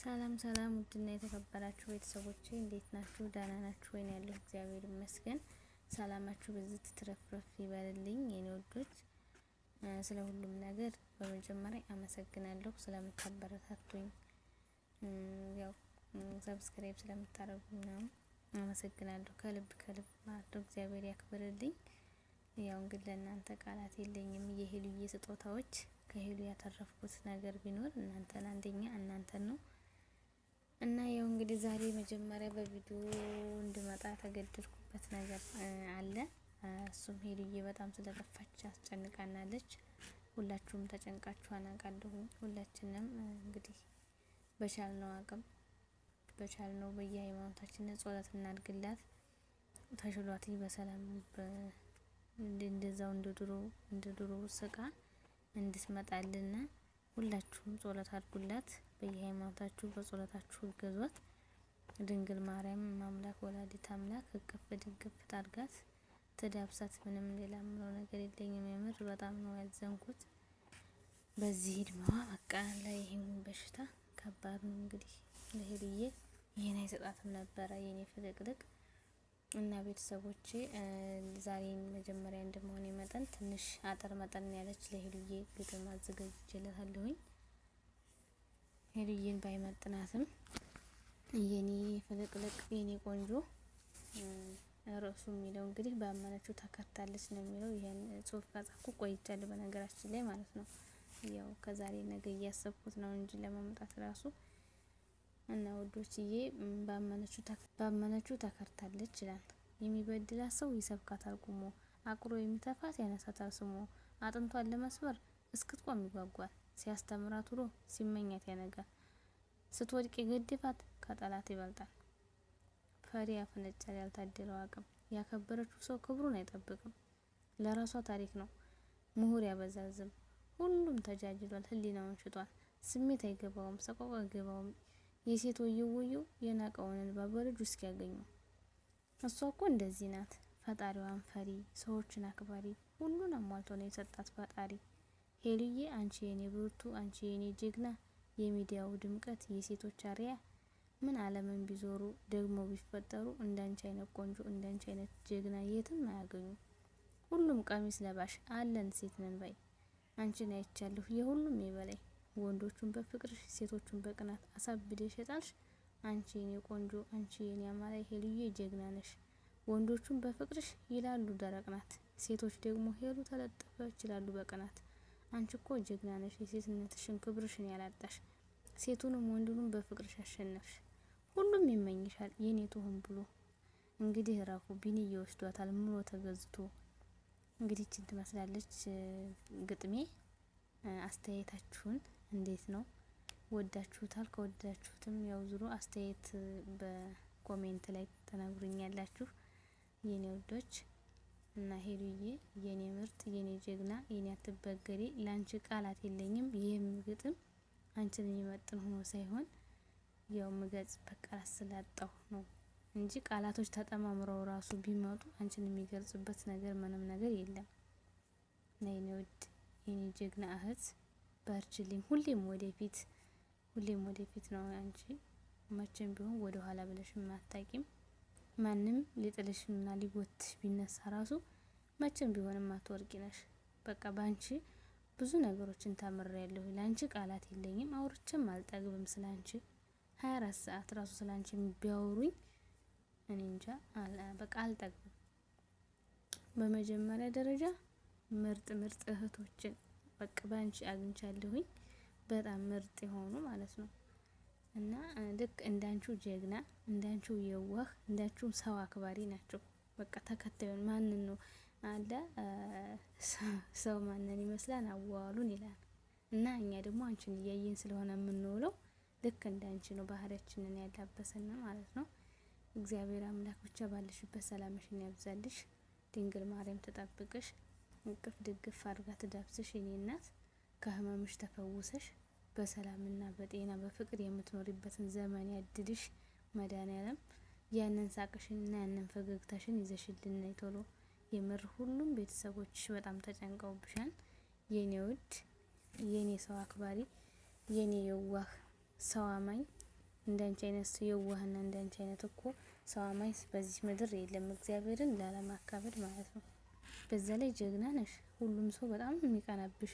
ሰላም ሰላም ውድና የተከበራችሁ ቤተሰቦቼ እንዴት ናችሁ? ደህና ናችሁ ወይ? ያለው እግዚአብሔር ይመስገን። ሰላማችሁ በዚህ ትረፍረፍ ይበልልኝ የኔ ወዶች። ስለ ሁሉም ነገር በመጀመሪያ አመሰግናለሁ ስለምታበረታቱኝ፣ ያው ሰብስክራይብ ስለምታደርጉኝ ነው። አመሰግናለሁ ከልብ ከልብ ማለት ነው። እግዚአብሔር ያክብርልኝ። ያው እንግዲህ ለእናንተ ቃላት የለኝም። የሄሉዬ ስጦታዎች ከሄሉ ያተረፍኩት ነገር ቢኖር እናንተን ነው። እና ያው እንግዲህ ዛሬ መጀመሪያ በቪዲዮ እንድመጣ ተገደድኩበት ነገር አለ። እሱም ሄሉዬ በጣም ስለጠፋች አስጨንቃናለች። ሁላችሁም ተጨንቃችሁ አናውቃለሁ። ሁላችንም እንግዲህ በቻልነው አቅም በቻልነው በየሃይማኖታችን ጸሎት እናድርግላት። ተሽሏት በሰላም እንደዛው እንደ ድሮ ስቃ እንድትመጣልና ሁላችሁም ጸሎት አድርጉላት። በየሃይማኖታችሁ በጸሎታችሁ እገዟት። ድንግል ማርያም ማምላክ ወላዲት አምላክ እቅፍ ድግፍ ታርጋት ተዳብሳት። ምንም ሌላ ምለው ነገር የለኝም። የምር በጣም ነው ያዘንኩት በዚህ እድሜዋ። በቃ ላይ ይሄን በሽታ ከባድ ነው። እንግዲህ ለሄሉዬ ይሄን አይሰጣትም ነበረ የኔ ፍልቅልቅ እና ቤተሰቦቼ። ዛሬ መጀመሪያ እንደመሆነ መጠን ትንሽ አጠር መጠን ያለች ለሄሉዬ ግጥም አዘጋጅቼላታለሁኝ። ሄሉዬን ባይመጥናትም የኔ ፍልቅልቅ የኔ ቆንጆ ርዕሱ የሚለው እንግዲህ ባመነችው ተከርታለች ነው የሚለው። ይሄን ጽሁፍ ካጻፍኩ ቆይቻለሁ በነገራችን ላይ ማለት ነው። ያው ከዛሬ ነገ እያሰብኩት ነው እንጂ ለማምጣት ራሱ እና ወዶችዬ ባመነችው ተከርታለች ይላል። የሚበድላት ሰው ይሰብካታል ቁሞ፣ አቁሮ የሚተፋት ያነሳታል ስሞ። አጥንቷን ለመስበር እስክትቆም ይጓጓል፣ ሲያስተምራት ውሎ ሲመኛት ያነጋል። ስትወድቅ የገደፋት ከጠላት ይበልጣል፣ ፈሪ ያፈነጫል ያልታደለው አቅም። ያከበረችው ሰው ክብሩን አይጠብቅም፣ ለራሷ ታሪክ ነው ምሁር ያበዛዝም። ሁሉም ተጃጅሏል ህሊናውን ሽጧል፣ ስሜት አይገባውም ሰቆቃ አይገባውም። የሴት ወየው የናቀውን እንባ በልጁ እስኪያገኙ። እሷ እኮ እንደዚህ ናት ፈጣሪዋን ፈሪ፣ ሰዎችን አክባሪ፣ ሁሉን አሟልቶ ነው የሰጣት ፈጣሪ። ሄሉዬ አንቺ የኔ ብርቱ፣ አንቺ የኔ ጀግና፣ የሚዲያው ድምቀት የሴቶች አርያ። ምን ዓለምን ቢዞሩ ደግሞ ቢፈጠሩ እንዳንቺ አይነት ቆንጆ እንዳንቺ አይነት ጀግና የትም አያገኙ። ሁሉም ቀሚስ ለባሽ አለን ሴት ነን ባይ፣ አንቺን አይቻለሁ የሁሉም የበላይ። ወንዶቹን በፍቅርሽ ሴቶቹን በቅናት አሳብደሽ የጣልሽ አንቺ የኔ ቆንጆ አንቺ የኔ አማላይ ሄሉዬ ጀግና ነሽ። ወንዶቹን በፍቅርሽ ይላሉ ደረቅ ናት፣ ሴቶች ደግሞ ሄሉ ተለጠፈች ይላሉ በቅናት። አንቺ እኮ ጀግና ነሽ የሴትነትሽን ክብርሽን ያላጣሽ፣ ሴቱንም ወንዱንም በፍቅርሽ አሸነፍሽ። ሁሉም ይመኝሻል የኔ ትሆን ብሎ። እንግዲህ ራፉ ቢኒ ይወስዷታል ምሎ ተገዝቶ። እንግዲህ እቺ ትመስላለች ግጥሜ። አስተያየታችሁን እንዴት ነው? ወዳችሁታል? ከወዳችሁትም ያው ዙሮ አስተያየት በኮሜንት ላይ ተናግሩኛላችሁ የኔ ወዶች። እና ሄሉዬ የኔ ምርጥ የኔ ጀግና የኔ አትበገሪ፣ ላንቺ ቃላት የለኝም። ይሄም ግጥም አንቺን የሚመጥን ሆኖ ሳይሆን ያው ምገልጽበት ቃላት ስላጣሁ ነው እንጂ ቃላቶች ተጠማምረው ራሱ ቢመጡ አንቺን የሚገልጽበት ነገር ምንም ነገር የለም። እና የኔ ውድ የኔ ጀግና እህት በርችልኝ። ሁሌም ወደፊት ነው አንቺ። መቼም ቢሆን ወደ ኋላ ብለሽ ማታቂም። ማንም ሊጥልሽና ሊጎትሽ ቢነሳ ራሱ መቼም ቢሆን ማትወርቂ ነሽ። በቃ ባንቺ ብዙ ነገሮችን ተምሬያለሁ። ላንቺ ቃላት የለኝም፣ አውርቼም አልጠግብም ስላንቺ። 24 ሰዓት ራሱ ስላንቺ ቢያወሩኝ እኔ እንጃ በቃ አልጠግብም። በመጀመሪያ ደረጃ ምርጥ እህቶችን በቃ ባንቺ አግኝቻለሁኝ። በጣም ምርጥ የሆኑ ማለት ነው። እና ልክ እንዳንቺው ጀግና፣ እንዳንቺው የዋህ፣ እንዳንቺው ሰው አክባሪ ናቸው። በቃ ተከታዩን ማንን ነው አለ ሰው ማንን ይመስላል አዋሉን ይላል። እና እኛ ደግሞ አንቺን እያየን ስለሆነ የምንውለው ልክ እንዳንቺ ነው ባህሪያችንን ያላበሰና ማለት ነው። እግዚአብሔር አምላክ ብቻ ባለሽበት ሰላምሽን ያብዛልሽ። ድንግል ማርያም ተጠብቅሽ፣ እቅፍ ድግፍ አድርጋ ትዳብስሽ። የኔ እናት ከህመምሽ ተፈውሰሽ በሰላምና በጤና በፍቅር የምትኖሪበትን ዘመን ያድልሽ። መድኃኒዓለም ያንን ሳቅሽንና ያንን ፈገግታሽን ይዘሽልን ነይ ቶሎ። የምር ሁሉም ቤተሰቦችሽ በጣም ተጨንቀውብሻል የኔ ውድ የኔ ሰው አክባሪ የኔ የዋህ ሰው አማኝ እንዳንቺ አይነት የዋህና እንዳንቺ አይነት እኮ ሰው አማኝ በዚህ ምድር የለም፣ እግዚአብሔርን ላለማካበድ ማለት ነው። በዛ ላይ ጀግና ነሽ። ሁሉም ሰው በጣም የሚቀናብሽ፣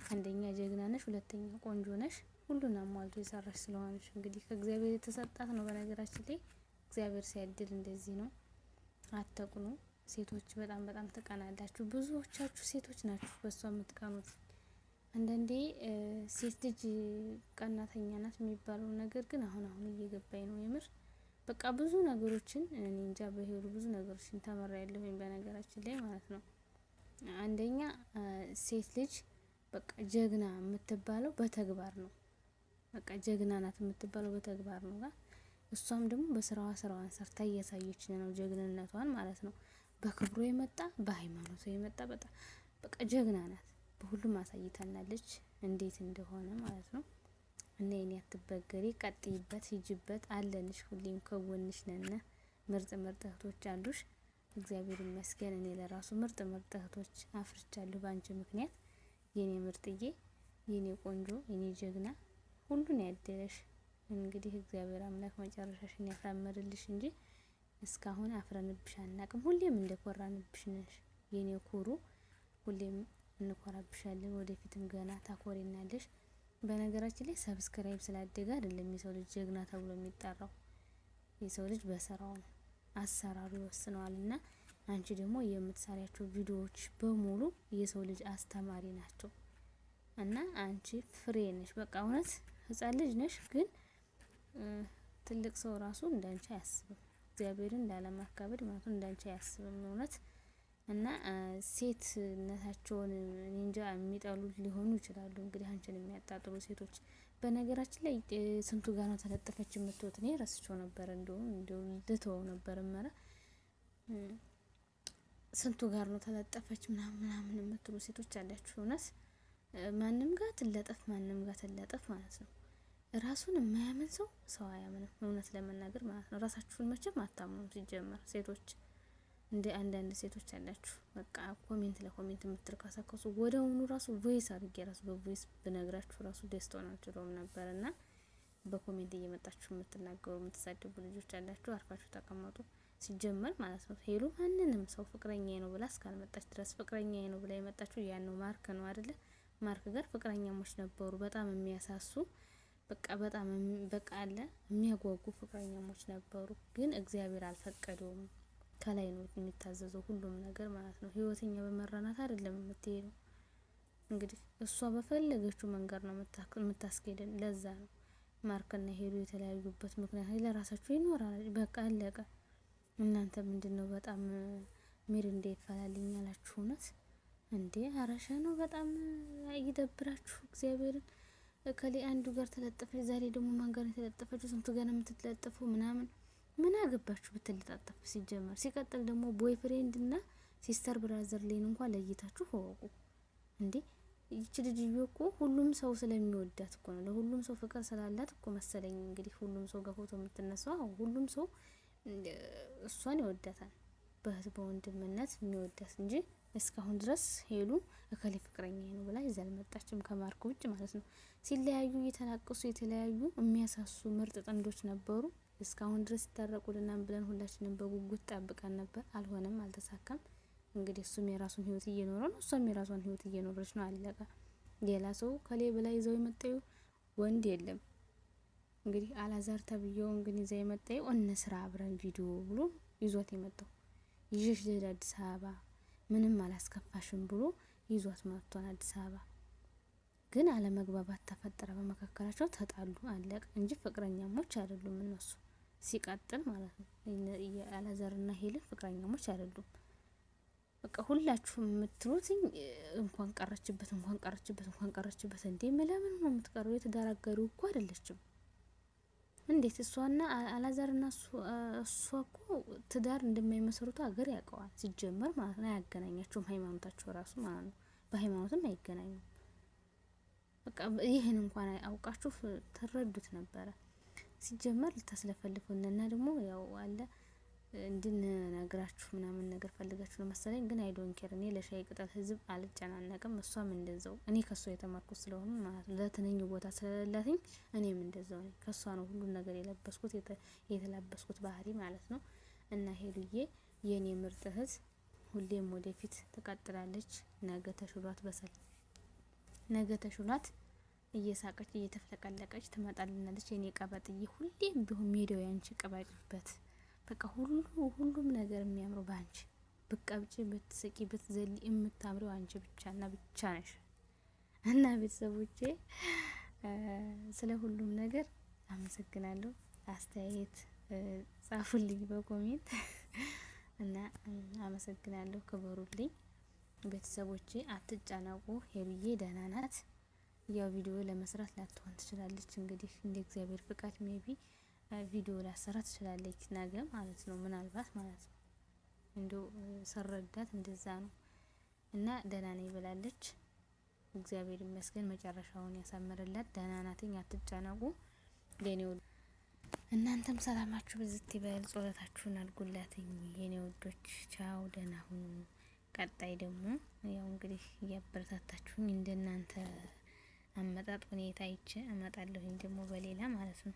አንደኛ ጀግና ነሽ፣ ሁለተኛ ቆንጆ ነሽ። ሁሉን አሟልቶ የሰራሽ ስለሆነሽ እንግዲህ ከእግዚአብሔር የተሰጣት ነው። በነገራችን ላይ እግዚአብሔር ሲያድል እንደዚህ ነው። አትቅኑ። ሴቶች በጣም በጣም ትቀናላችሁ። ብዙዎቻችሁ ሴቶች ናችሁ በሷ የምትቀኑት። አንዳንዴ ሴት ልጅ ቀናተኛ ናት የሚባለው ነገር ግን አሁን እየገባኝ ነው የምር። በቃ ብዙ ነገሮችን እኔ እንጃ በህይወቱ ብዙ ነገሮችን ተመራያለሁኝ በነገራችን ላይ ማለት ነው። አንደኛ ሴት ልጅ በቃ ጀግና የምትባለው በተግባር ነው። በቃ ጀግና ናት የምትባለው በተግባር ነው። እሷም ደግሞ በስራዋ ስራዋን ሰርታ እያሳየችን ነው ጀግንነቷን ማለት ነው። በክብሩ የመጣ በሃይማኖቱ የመጣ በቃ ጀግና ናት። በሁሉም አሳይታናለች እንዴት እንደሆነ ማለት ነው። እና የኔ አትበገሪ፣ ቀጥይበት፣ ሂጅበት፣ አለንሽ፣ ሁሌም ከጎንሽ ነን። ምርጥ ምርጥ እህቶች አሉሽ። እግዚአብሔር ይመስገን። እኔ ለራሱ ምርጥ ምርጥ እህቶች አፍርቻለሁ ባንቺ ምክንያት። የኔ ምርጥዬ፣ የኔ ቆንጆ፣ የኔ ጀግና፣ ሁሉን ያደለሽ። እንግዲህ እግዚአብሔር አምላክ መጨረሻሽን ያሳምርልሽ እንጂ እስካሁን አፍረንብሽ አናቅም። ሁሌም እንደኮራንብሽ ነሽ የኔ ኩሩ። ሁሌም እንኮራብሻለን። ወደፊትም ገና ታኮሪናለሽ። በነገራችን ላይ ሰብስክራይብ ስላደገ አይደለም የሰው ልጅ ጀግና ተብሎ የሚጠራው። የሰው ልጅ በስራው ነው፣ አሰራሩ ይወስነዋል። እና አንቺ ደግሞ የምትሰሪያቸው ቪዲዮዎች በሙሉ የሰው ልጅ አስተማሪ ናቸው። እና አንቺ ፍሬ ነሽ። በቃ እውነት ህፃን ልጅ ነሽ፣ ግን ትልቅ ሰው ራሱ እንዳንቺ አያስብም። እግዚአብሔርን ላለማካበድ ማለት ነው። እንዳንቺ አያስብም እውነት። እና ሴትነታቸውን እንጃ የሚጠሉ ሊሆኑ ይችላሉ። እንግዲህ አንቺን የሚያጣጥሉ ሴቶች በነገራችን ላይ ስንቱ ጋር ነው ተለጠፈች የምትወት? እኔ ረስቸው ነበር፣ እንደውም ልተወው ነበር መረ ስንቱ ጋር ነው ተለጠፈች ምናምን የምትሉ ሴቶች አላችሁ። እውነት ማንም ጋር ትለጠፍ፣ ማንም ጋር ትለጠፍ ማለት ነው። ራሱን የማያምን ሰው አያምንም፣ እውነት ለመናገር ማለት ነው። ራሳችሁን መቼም አታምኑም ሲጀመር ሴቶች። እንደ አንዳንድ ሴቶች አላችሁ በቃ ኮሜንት ለኮሜንት የምትርከሳከሱ ወደውኑ ራሱ ቮይስ አድርጌ ራሱ በቮይስ ብነግራችሁ ራሱ ደስታውን አልችለውም ነበር። እና በኮሜንት እየመጣችሁ የምትናገሩ የምትሳደቡ ልጆች አላችሁ። አርፋችሁ ተቀመጡ ሲጀመር ማለት ነው። ሄሉ ማንንም ሰው ፍቅረኛዬ ነው ብላ እስካልመጣች ድረስ ፍቅረኛዬ ነው ብላ የመጣችሁ ያን ነው ማርክ ነው አይደለ? ማርክ ጋር ፍቅረኛሞች ነበሩ፣ በጣም የሚያሳሱ በጣም በቃ አለ የሚያጓጉ ፍቅረኛሞች ነበሩ። ግን እግዚአብሔር አልፈቀደውም። ከላይ ነው የሚታዘዘው ሁሉም ነገር ማለት ነው። ህይወተኛ በመራናት አይደለም የምትሄደው። እንግዲህ እሷ በፈለገችው መንገድ ነው የምታስኬደን። ለዛ ነው ማርክና ሄሉ የተለያዩበት ምክንያት ለራሳቸው ይኖራል። በቃ አለቀ። እናንተ ምንድነው በጣም ሚር እንደ ይፈላልኝ ያላችሁ እውነት እንዴ? አረሻ ነው በጣም ይደብራችሁ። እግዚአብሔርን ከሌ አንዱ ጋር ተለጠፈች፣ ዛሬ ደግሞ ማን ጋር የተለጠፈችው? ስንቱ ጋር የምትለጠፉ ምናምን ምን አገባችሁ ብትለጣጠፉ ሲጀመር። ሲቀጥል ደግሞ ቦይ ፍሬንድ እና ሲስተር ብራዘር ሌን እንኳን ለይታችሁ ወቁ እንዴ። ይቺ ልጅዮ እኮ ሁሉም ሰው ስለሚወዳት እኮ ነው፣ ለሁሉም ሰው ፍቅር ስላላት እኮ መሰለኝ እንግዲህ ሁሉም ሰው ጋር ፎቶ የምትነሳው። ሁሉም ሰው እሷን ይወዳታል፣ በእህት በወንድምነት የሚወዳት እንጂ እስካሁን ድረስ ሄሉ እከሌ ፍቅረኛ ነው ብላ ይዛ አልመጣችም፣ ከማርክ ውጭ ማለት ነው። ሲለያዩ እየተላቀሱ የተለያዩ የሚያሳሱ ምርጥ ጥንዶች ነበሩ። እስካሁን ድረስ ይታረቁልናል ብለን ሁላችንም በጉጉት ጠብቀን ነበር። አልሆነም፣ አልተሳካም። እንግዲህ እሱም የራሱን ህይወት እየኖረ ነው፣ እሷም የራሷን ህይወት እየኖረች ነው። አለቀ። ሌላ ሰው ከሌ በላይ ይዘው የመጣዩ ወንድ የለም። እንግዲህ አላዛር ተብዬው እንግዲህ ይዘው የመጣዩ እንስራ አብረን ቪዲዮ ብሎ ይዟት የመጣው ይዤሽ ልሂድ አዲስ አበባ ምንም አላስከፋሽም ብሎ ይዟት መጥቷል አዲስ አበባ። ግን አለመግባባት ተፈጠረ በመካከላቸው፣ ተጣሉ፣ አለቀ እንጂ ፍቅረኛሞች አይደሉም እነሱ። ሲቀጥል ማለት ነው የአላዛርና ሄለን ፍቅረኛሞች አይደሉም። በቃ ሁላችሁም የምትሉት እንኳን ቀረችበት እንዴ? ለምን ነው የምትቀረው? የትዳር አጋሩ እኮ አይደለችም። እንዴት እሷና አላዛርና እሷ እኮ ትዳር እንደማይመሰሩት ሀገር ያውቀዋል ሲጀመር ማለት ነው። አያገናኛቸውም ሃይማኖታቸው ራሱ ማለት ነው። በሃይማኖትም አይገናኙም። በቃ ይህን እንኳን አውቃችሁ ትረዱት ነበረ። ሲጀመር ልታስለፈልፉና ደግሞ ያው አለ እንድንነግራችሁ ምናምን ነገር ፈልጋችሁ ነው መሰለኝ። ግን አይ ዶንት ኬር። እኔ ለሻይ ቅጠል ህዝብ አልጨናነቅም። እሷም እንደዛው እኔ ከሷ የተማርኩት ስለሆነ ማለት ነው። ለትንኝ ቦታ ስለሌላትኝ እኔም እንደዛው ነኝ። ከሷ ነው ሁሉን ነገር የለበስኩት የተላበስኩት ባህሪ ማለት ነው። እና ሄሉዬ የኔ ምርጥ እህት ሁሌም ወደፊት ትቀጥላለች። ነገ ተሽሏት እየሳቀች እየተፍለቀለቀች ትመጣልናለች። የኔ ቀበጥዬ ሁሌም ቢሆን ሜዳው ያንቺ ቀባጭበት። በቃ ሁሉም ነገር የሚያምረው ባንቺ። ብትቀብጪ፣ ብትስቂ፣ ብትዘሊ የምታምረው አንቺ ብቻና ብቻ ነሽ። እና ቤተሰቦቼ ስለ ሁሉም ነገር አመሰግናለሁ። አስተያየት ጻፉልኝ በኮሜንት እና አመሰግናለሁ። ክበሩልኝ ቤተሰቦቼ። አትጨናቁ። ሄሉዬ ደህና ናት። ያው ቪዲዮ ለመስራት ላትሆን ትችላለች። እንግዲህ እንደ እግዚአብሔር ፍቃድ ሜቢ ቪዲዮ ላሰራ ትችላለች ነገ ማለት ነው። ምናልባት ማለት ነው እንዲሁ ሰረዳት እንደዛ ነው። እና ደህና ነኝ ብላለች። እግዚአብሔር ይመስገን መጨረሻውን ያሳምርላት። ደህና ናትኝ። አትጨናቁ የኔ እናንተም ሰላማችሁ በዝት ይበል። ጸሎታችሁን አድርጉላትኝ የኔ ወዶች። ቻው፣ ደህና ሁኑ። ቀጣይ ደግሞ ያው እንግዲህ እያበረታታችሁኝ እንደናንተ አመጣጥ ሁኔታ አይቼ እመጣለሁኝ ደግሞ በሌላ ማለት ነው።